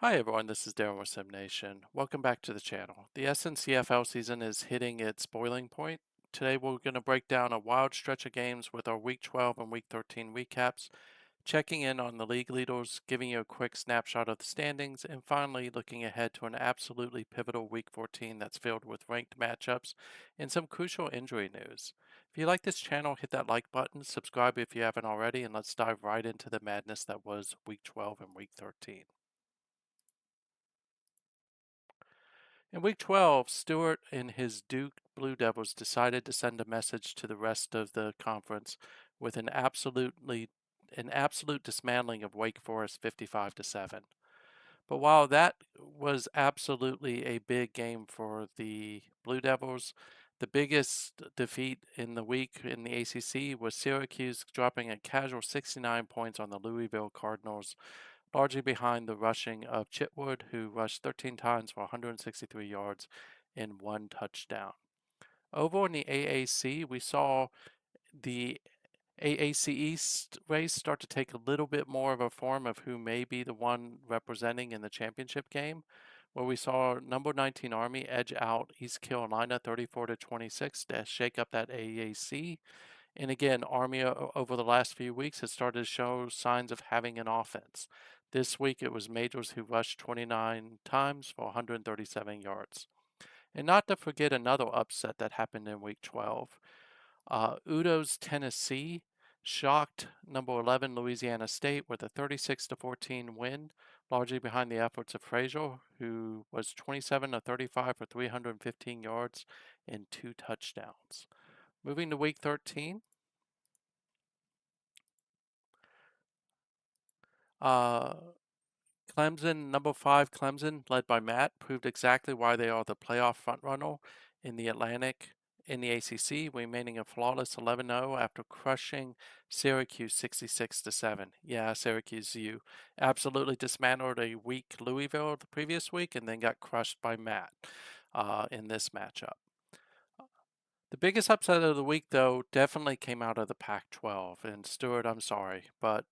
Hi everyone, this is Darren with Sim Nation. Welcome back to the channel. The SNCFL season is hitting its boiling point. Today we're going to break down a wild stretch of games with our Week 12 and Week 13 recaps, checking in on the league leaders, giving you a quick snapshot of the standings, and finally looking ahead to an absolutely pivotal Week 14 that's filled with ranked matchups and some crucial injury news. If you like this channel, hit that like button, subscribe if you haven't already, and let's dive right into the madness that was Week 12 and Week 13. In Week 12, Stewart and his Duke Blue Devils decided to send a message to the rest of the conference with an absolute dismantling of Wake Forest 55-7. But while that was absolutely a big game for the Blue Devils, the biggest defeat in the week in the ACC was Syracuse dropping a casual 69 points on the Louisville Cardinals, largely behind the rushing of Chitwood, who rushed 13 times for 163 yards and one touchdown. Over in the AAC, we saw the AAC East race start to take a little bit more of a form of who may be the one representing in the championship game, where we saw number 19 Army edge out East Carolina 34-26 to shake up that AAC. And again, Army over the last few weeks has started to show signs of having an offense. This week it was Majors who rushed 29 times for 137 yards. And not to forget another upset that happened in week 12. Udo's Tennessee shocked number 11 Louisiana State with a 36-14 win, largely behind the efforts of Frazier, who was 27-35 for 315 yards and two touchdowns. Moving to week 13. Clemson, number 5 Clemson, led by Matt, proved exactly why they are the playoff frontrunner in the Atlantic in the ACC, remaining a flawless 11-0 after crushing Syracuse 66-7. Yeah, Syracuse, you absolutely dismantled a weak Louisville the previous week and then got crushed by Matt in this matchup. The biggest upset of the week, though, definitely came out of the Pac-12. And Stuart, I'm sorry, but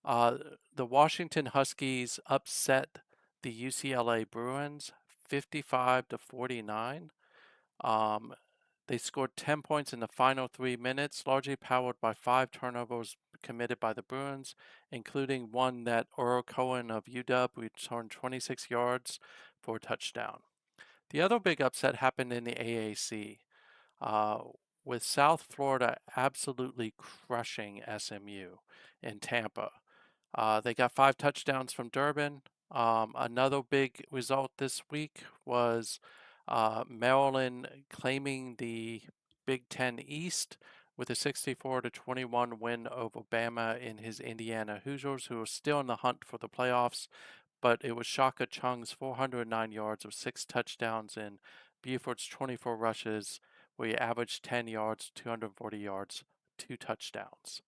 the Washington Huskies upset the UCLA Bruins 55-49. They scored 10 points in the final 3 minutes, largely powered by 5 turnovers committed by the Bruins, including one that Earl Cohen of UW returned 26 yards for a touchdown. The other big upset happened in the AAC, uh, with South Florida absolutely crushing SMU in Tampa. They got 5 touchdowns from Durbin. Another big result this week was Maryland claiming the Big Ten East with a 64-21 win over Bama in his Indiana Hoosiers, who are still in the hunt for the playoffs. But it was Shaka Chung's 409 yards with 6 touchdowns and Buford's 24 rushes, where he averaged 10 yards, 240 yards, 2 touchdowns.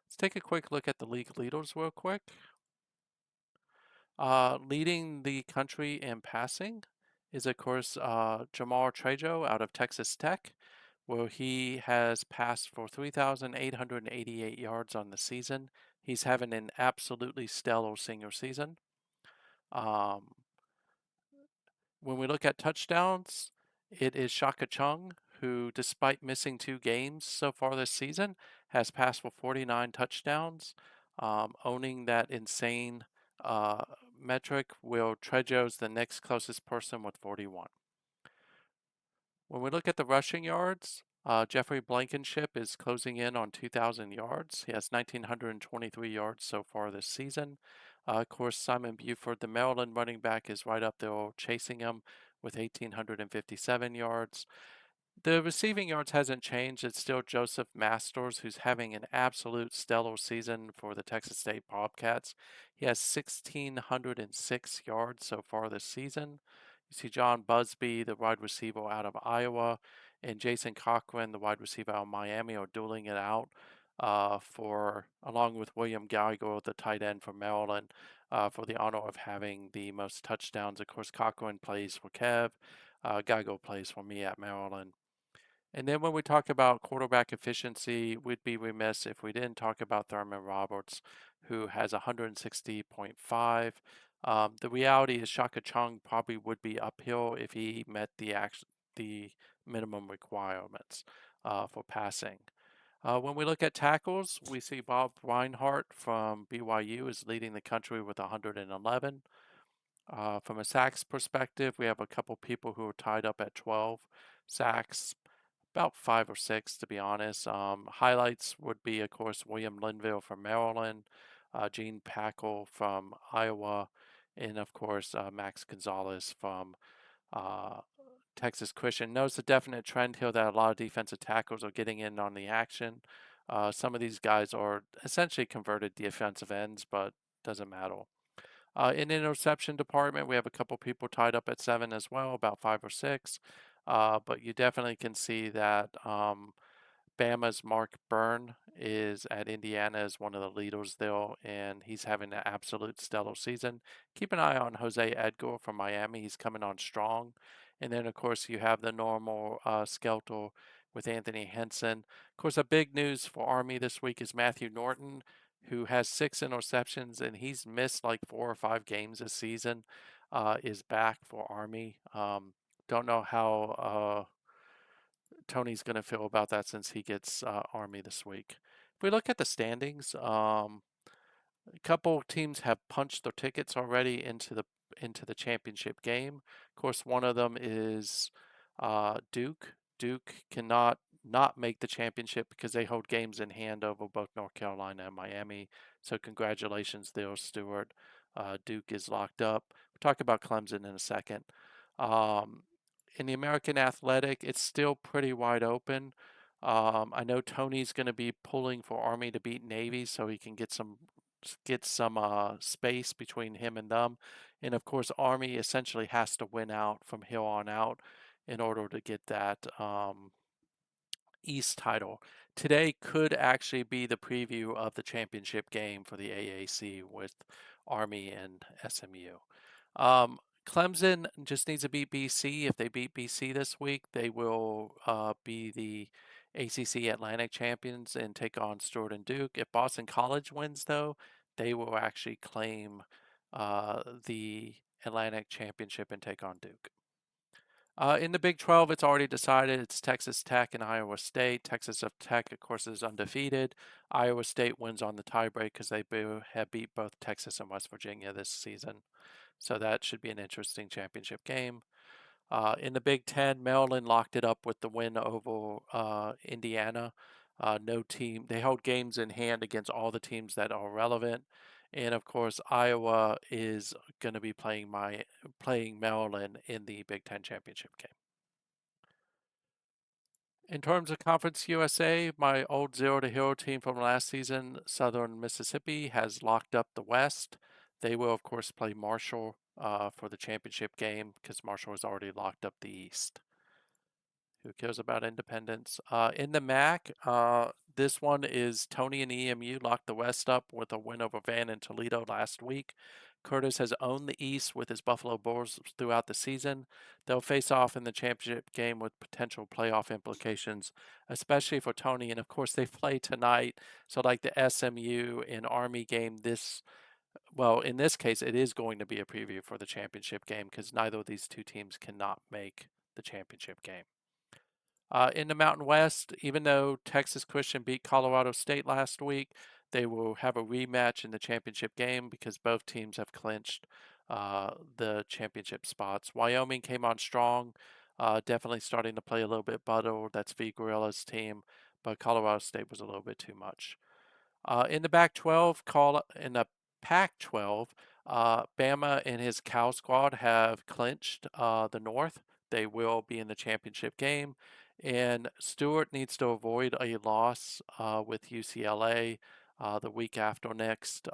Let's take a quick look at the league leaders real quick. Leading the country in passing is, of course, Jamar Trejo out of Texas Tech, where he has passed for 3,888 yards on the season. He's having an absolutely stellar senior season. Um, when we look at touchdowns, it is Shaka Chung, who, despite missing 2 games so far this season, has passed for 49 touchdowns, owning that insane metric. Will Trejo's the next closest person with 41. When we look at the rushing yards, Jeffrey Blankenship is closing in on 2,000 yards. He has 1,923 yards so far this season. Of course, Simon Buford, the Maryland running back, is right up there chasing him with 1,857 yards. The receiving yards hasn't changed. It's still Joseph Masters, who's having an absolute stellar season for the Texas State Bobcats. He has 1,606 yards so far this season. You see John Busby, the wide receiver out of Iowa, and Jason Cochran, the wide receiver out of Miami, are dueling it out along with William Geiger, the tight end from Maryland, for the honor of having the most touchdowns. Of course, Cochran plays for Kev. Geiger plays for me at Maryland. And then when we talk about quarterback efficiency, we'd be remiss if we didn't talk about Thurman Roberts, who has 160.5 The reality is Shaka Chung probably would be uphill if he met the minimum requirements for passing. When we look at tackles, we see Bob Reinhart from BYU is leading the country with 111. From a sacks perspective, we have a couple people who are tied up at 12 sacks, about 5 or 6 to be honest. Highlights would be, of course, William Linville from Maryland, Gene Packle from Iowa, and of course, Max Gonzalez from uh, Texas Christian. Notice a definite trend here that a lot of defensive tackles are getting in on the action. Some of these guys are essentially converted defensive ends, but doesn't matter. In the interception department, we have a couple people tied up at 7 as well, about 5 or 6. But you definitely can see that Bama's Mark Byrne is at Indiana as one of the leaders there, and he's having an absolute stellar season. Keep an eye on Jose Edgar from Miami. He's coming on strong. And then, of course, you have the normal skeletal with Anthony Henson. Of course, a big news for Army this week is Matthew Norton, who has 6 interceptions, and he's missed like 4 or 5 games this season, is back for Army. Don't know how Tony's going to feel about that since he gets Army this week. If we look at the standings, a couple teams have punched their tickets already into the championship game. Of course, one of them is Duke. Duke cannot not make the championship because they hold games in hand over both North Carolina and Miami. So congratulations there, Stewart. Duke is locked up. We'll talk about Clemson in a second. Um, in the American Athletic, it's still pretty wide open. I know Tony's going to be pulling for Army to beat Navy so he can get some space between him and them. And of course, Army essentially has to win out from here on out in order to get that East title. Today could actually be the preview of the championship game for the AAC with Army and SMU. Clemson just needs to beat BC. If they beat BC this week, they will be the ACC Atlantic champions and take on Stewart and Duke. If Boston College wins, though, they will actually claim the Atlantic championship and take on Duke. In the Big 12, it's already decided. It's Texas Tech and Iowa State. Texas Tech, of course, is undefeated. Iowa State wins on the tiebreak because they have beat both Texas and West Virginia this season. So that should be an interesting championship game. In the Big 10, Maryland locked it up with the win over Indiana. No team, they hold games in hand against all the teams that are relevant. And of course, Iowa is going to be playing Maryland in the Big 10 championship game. In terms of Conference USA, my old zero to hero team from last season, Southern Mississippi, has locked up the West. They will, of course, play Marshall for the championship game because Marshall has already locked up the East. Who cares about independence? In the MAC, this one is Tony and EMU locked the West up with a win over Van and Toledo last week. Curtis has owned the East with his Buffalo Bulls throughout the season. They'll face off in the championship game with potential playoff implications, especially for Tony. And of course, they play tonight. So, like the SMU and Army game, in this case, it is going to be a preview for the championship game because neither of these two teams cannot make the championship game. In the Mountain West, even though Texas Christian beat Colorado State last week, they will have a rematch in the championship game because both teams have clinched the championship spots. Wyoming came on strong, definitely starting to play a little bit better. That's V. Gorilla's team, but Colorado State was a little bit too much. In the in the Pac-12, Bama and his Cow Squad have clinched the North. They will be in the championship game. And Stewart needs to avoid a loss with UCLA the week after next.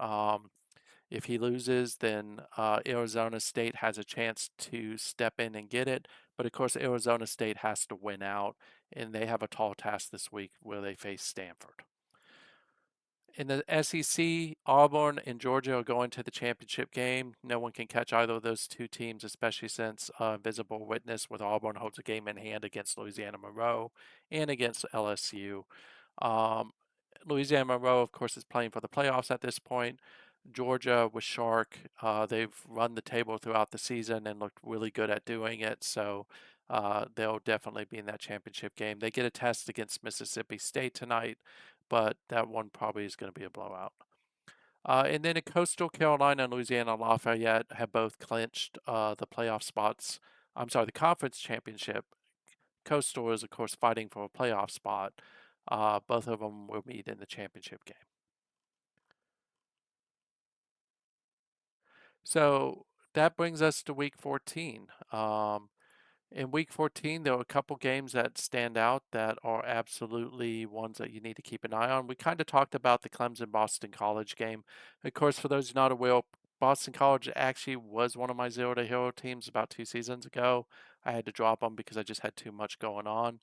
If he loses, then Arizona State has a chance to step in and get it. But of course, Arizona State has to win out, and they have a tall task this week where they face Stanford. In the SEC, Auburn and Georgia are going to the championship game. No one can catch either of those two teams, especially since Visible Witness with Auburn holds a game in hand against Louisiana Monroe and against LSU. Louisiana Monroe, of course, is playing for the playoffs at this point. Georgia with Shark, they've run the table throughout the season and looked really good at doing it. So they'll definitely be in that championship game. They get a test against Mississippi State tonight, but that one probably is going to be a blowout. And then in Coastal Carolina and Louisiana Lafayette have both clinched the playoff spots. I'm sorry, the conference championship. Coastal is, of course, fighting for a playoff spot. Both of them will meet in the championship game. So that brings us to week 14. In week 14, there were a couple games that stand out that are absolutely ones that you need to keep an eye on. We kind of talked about the Clemson Boston College game. Of course, for those not aware, Boston College actually was one of my zero to hero teams about 2 seasons ago. I had to drop them because I just had too much going on.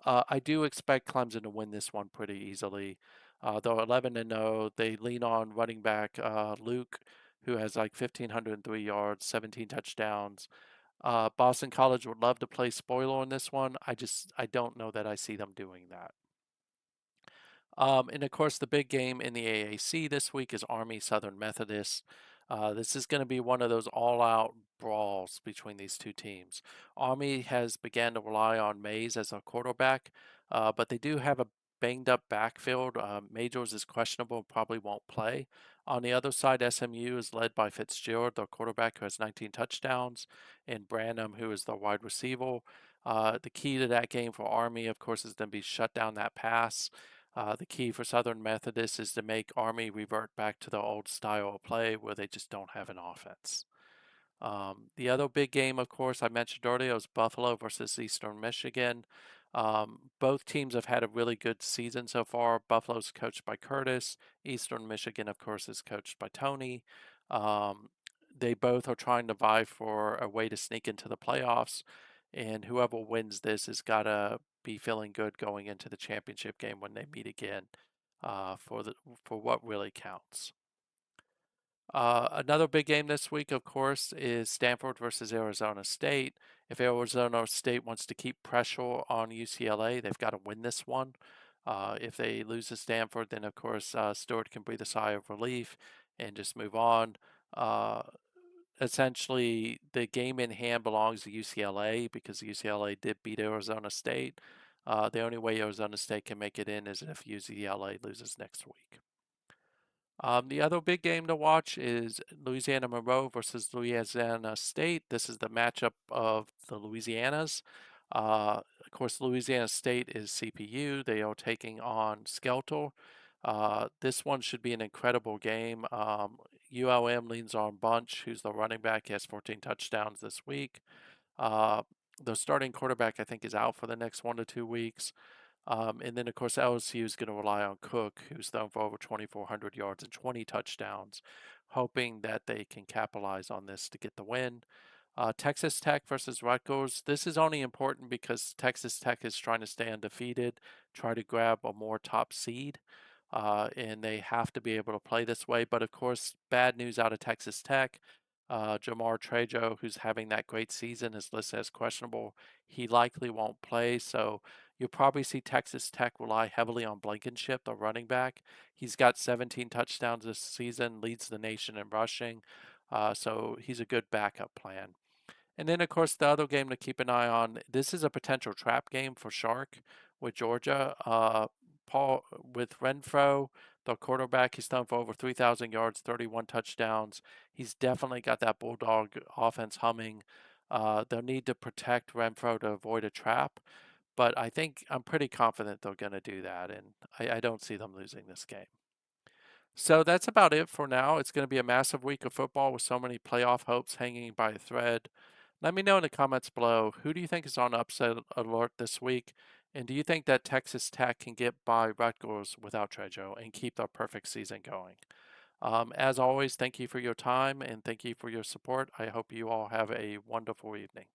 I do expect Clemson to win this one pretty easily. Though 11-0, they lean on running back Luke, who has like 1,503 yards, 17 touchdowns. Boston College would love to play spoiler in this one. I don't know that I see them doing that. And of course, the big game in the AAC this week is Army Southern Methodist. This is going to be one of those all-out brawls between these two teams. Army has began to rely on Mays as a quarterback, but they do have a banged-up backfield. Majors is questionable, probably won't play. On the other side, SMU is led by Fitzgerald, their quarterback, who has 19 touchdowns, and Branham, who is the wide receiver. The key to that game for Army, of course, is going to be shut down that pass. The key for Southern Methodist is to make Army revert back to the old style of play where they just don't have an offense. The other big game, of course, I mentioned earlier was Buffalo versus Eastern Michigan. Both teams have had a really good season so far. Buffalo's coached by Curtis. Eastern Michigan, of course, is coached by Tony. They both are trying to vie for a way to sneak into the playoffs, and whoever wins this has got to be feeling good going into the championship game when they meet again for what really counts. Another big game this week, of course, is Stanford versus Arizona State. If Arizona State wants to keep pressure on UCLA, they've got to win this one. If they lose to Stanford, then of course Stewart can breathe a sigh of relief and just move on. Essentially, the game in hand belongs to UCLA because UCLA did beat Arizona State. The only way Arizona State can make it in is if UCLA loses next week. The other big game to watch is Louisiana Monroe versus Louisiana State. This is the matchup of the Louisianas. Of course, Louisiana State is CPU. They are taking on Skelter. This one should be an incredible game. ULM leans on Bunch, who's the running back. He has 14 touchdowns this week. The starting quarterback, I think, is out for the next 1 to 2 weeks. And then, of course, LSU is going to rely on Cook, who's thrown for over 2,400 yards and 20 touchdowns, hoping that they can capitalize on this to get the win. Texas Tech versus Rutgers. This is only important because Texas Tech is trying to stay undefeated, try to grab a more top seed, and they have to be able to play this way. But of course, bad news out of Texas Tech. Jamar Trajo, who's having that great season, is listed as questionable. He likely won't play, so you'll probably see Texas Tech rely heavily on Blankenship, the running back. He's got 17 touchdowns this season, leads the nation in rushing, so he's a good backup plan. And then, of course, the other game to keep an eye on. This is a potential trap game for Shark with Georgia. Paul with Renfro, the quarterback, he's thrown for over 3,000 yards, 31 touchdowns. He's definitely got that Bulldog offense humming. They'll need to protect Renfro to avoid a trap, but I'm pretty confident they're going to do that, and I don't see them losing this game. So that's about it for now. It's going to be a massive week of football with so many playoff hopes hanging by a thread. Let me know in the comments below, who do you think is on upset alert this week? And do you think that Texas Tech can get by Rutgers without Trejo and keep their perfect season going? As always, thank you for your time and thank you for your support. I hope you all have a wonderful evening.